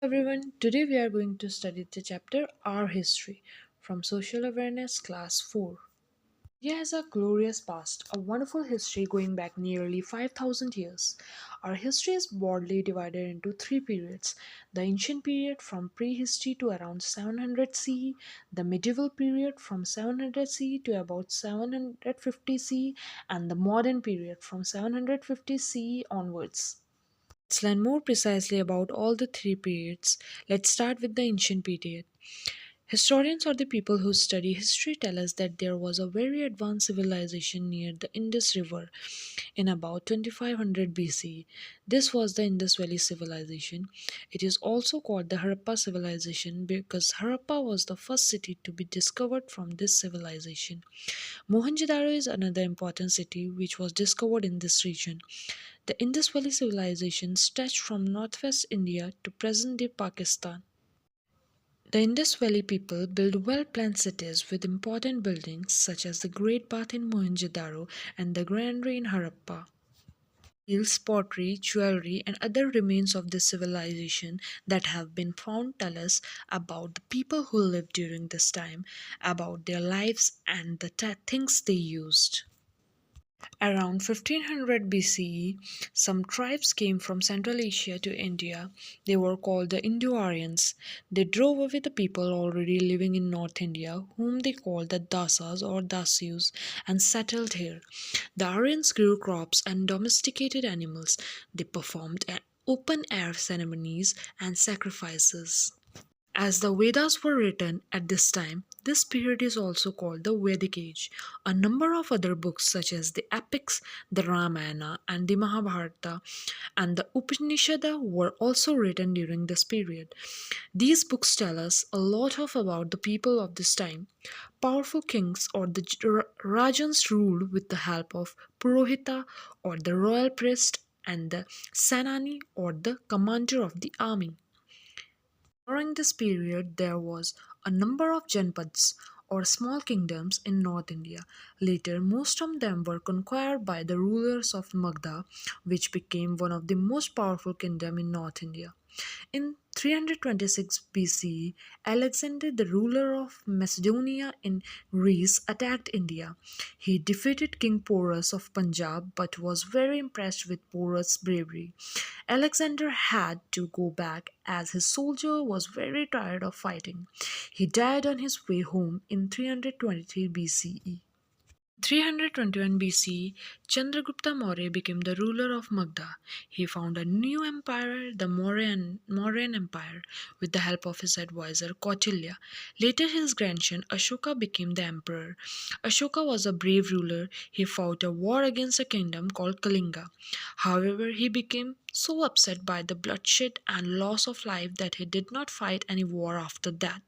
Everyone, today we are going to study the chapter Our History from Social Awareness Class 4. India has a glorious past, a wonderful history going back nearly 5,000 years. Our history is broadly divided into three periods: the ancient period from prehistory to around 700 CE, the medieval period from 700 CE to about 750 CE, and the modern period from 750 CE onwards. Let's learn more precisely about all the three periods. Let's start with the ancient period. Historians or the people who study history tell us that there was a very advanced civilization near the Indus River in about 2500 BCE. This was the Indus Valley civilization. It is also called the Harappa civilization because Harappa was the first city to be discovered from this civilization. Mohenjo-daro is another important city which was discovered in this region. The Indus Valley civilization stretched from northwest India to present-day Pakistan. The Indus Valley people built well-planned cities with important buildings such as the Great Bath in Mohenjo-daro and the Granary in Harappa. Seals, pottery, jewelry, and other remains of this civilization that have been found tell us about the people who lived during this time, about their lives, and the things they used. Around 1500 BCE, some tribes came from Central Asia to India. They were called the Indo-Aryans. They drove away the people already living in North India, whom they called the Dasas or Dasyus, and settled here. The Aryans grew crops and domesticated animals. They performed open air ceremonies and sacrifices. As the Vedas were written at this time, this period is also called the Vedic Age. A number of other books, such as the epics, the Ramayana, and the Mahabharata, and the Upanishada, were also written during this period. These books tell us a lot about the people of this time. Powerful kings or the Rajans ruled with the help of Purohita or the royal priest and the Senani or the commander of the army. During this period, there was a number of janpads or small kingdoms in North India. Later, most of them were conquered by the rulers of Magda, which became one of the most powerful kingdoms in North India. In 326 BCE, Alexander, the ruler of Macedonia in Greece, attacked India. He defeated King Porus of Punjab but was very impressed with Porus' bravery. Alexander had to go back as his soldier was very tired of fighting. He died on his way home in 323 BCE. 321 BC, Chandragupta Maurya became the ruler of Magda. He found a new empire, the Mauryan Empire, with the help of his advisor Kautilya. Later, his grandson Ashoka became the emperor. Ashoka was a brave ruler. He fought a war against a kingdom called Kalinga. However, he became so upset by the bloodshed and loss of life that he did not fight any war after that.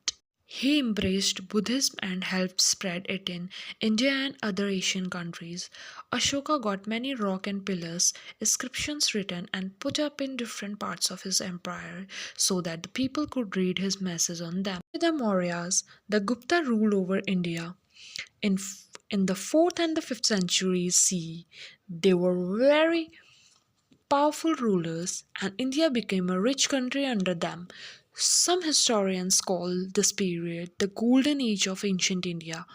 He embraced Buddhism and helped spread it in India and other Asian countries. Ashoka got many rock and pillars, inscriptions written and put up in different parts of his empire so that the people could read his message on them. The Mauryas, the Gupta ruled over India. In the 4th and the 5th centuries CE, they were very powerful rulers, and India became a rich country under them. Some historians call this period the golden age of ancient India.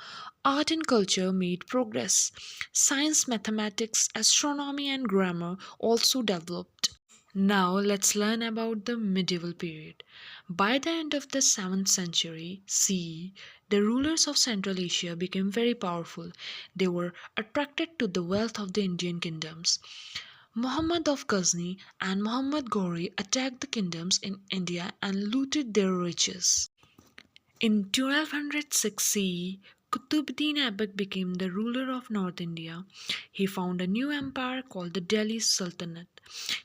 Art and culture made progress. Science, mathematics, astronomy, and grammar also developed. Now let's learn about the medieval period. By the end of the 7th century CE, the rulers of Central Asia became very powerful. They were attracted to the wealth of the Indian kingdoms. Muhammad of Ghazni and Muhammad Ghori attacked the kingdoms in India and looted their riches. In 1206 CE, Qutbuddin Aibak became the ruler of North India. He found a new empire called the Delhi Sultanate.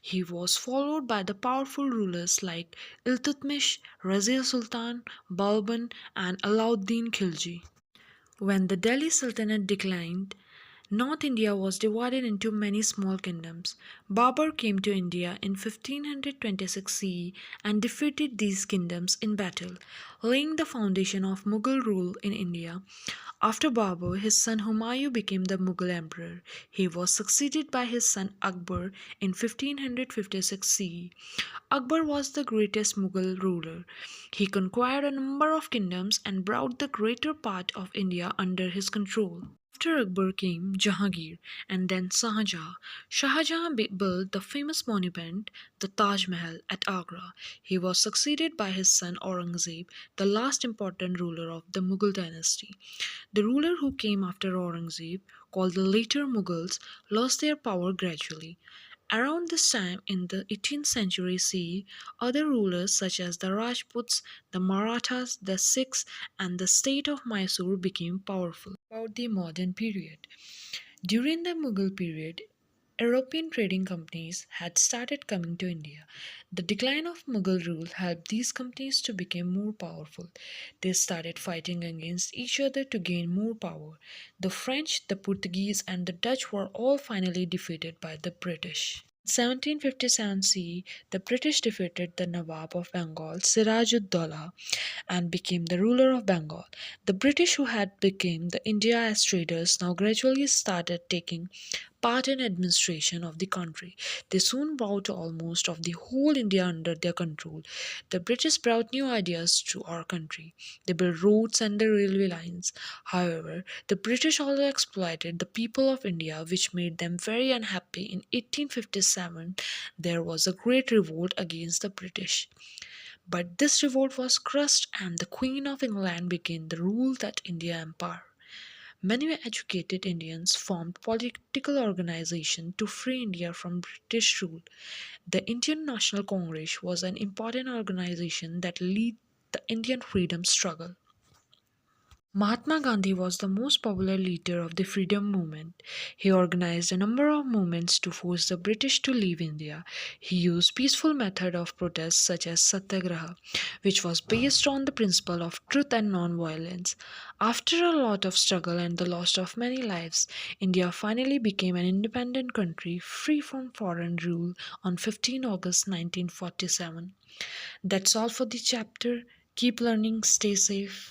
He was followed by the powerful rulers like Iltutmish, Razia Sultan, Balban, and Alauddin Khilji. When the Delhi Sultanate declined, North India was divided into many small kingdoms. Babur came to India in 1526 CE and defeated these kingdoms in battle, laying the foundation of Mughal rule in India. After Babur, his son Humayun became the Mughal emperor. He was succeeded by his son Akbar in 1556 CE. Akbar was the greatest Mughal ruler. He conquered a number of kingdoms and brought the greater part of India under his control. After Akbar came Jahangir and then Shahjahan. Shahjahan built the famous monument, the Taj Mahal, at Agra. He was succeeded by his son Aurangzeb, the last important ruler of the Mughal dynasty. The ruler who came after Aurangzeb, called the later Mughals, lost their power gradually. Around this time in the 18th century CE, other rulers such as the Rajputs, the Marathas, the Sikhs, and the state of Mysore became powerful. About the modern period. During the Mughal period, European trading companies had started coming to India. The decline of Mughal rule helped these companies to become more powerful. They started fighting against each other to gain more power. The French, the Portuguese, and the Dutch were all finally defeated by the British. In 1757 CE, the British defeated the Nawab of Bengal, Siraj ud Daulah, and became the ruler of Bengal. The British, who had become the India as traders, now gradually started taking part in administration of the country. They soon brought almost of the whole India under their control. The British brought new ideas to our country. They built roads and the railway lines. However, the British also exploited the people of India, which made them very unhappy. In 1857, there was a great revolt against the British. But this revolt was crushed, and the Queen of England began the rule that India Empire. Many educated Indians formed political organizations to free India from British rule. The Indian National Congress was an important organization that led the Indian freedom struggle. Mahatma Gandhi was the most popular leader of the freedom movement. He organized a number of movements to force the British to leave India. He used peaceful method of protest such as satyagraha, which was based on the principle of truth and non-violence. After a lot of struggle and the loss of many lives, India finally became an independent country free from foreign rule on 15 August 1947. That's all for the chapter. Keep learning, stay safe.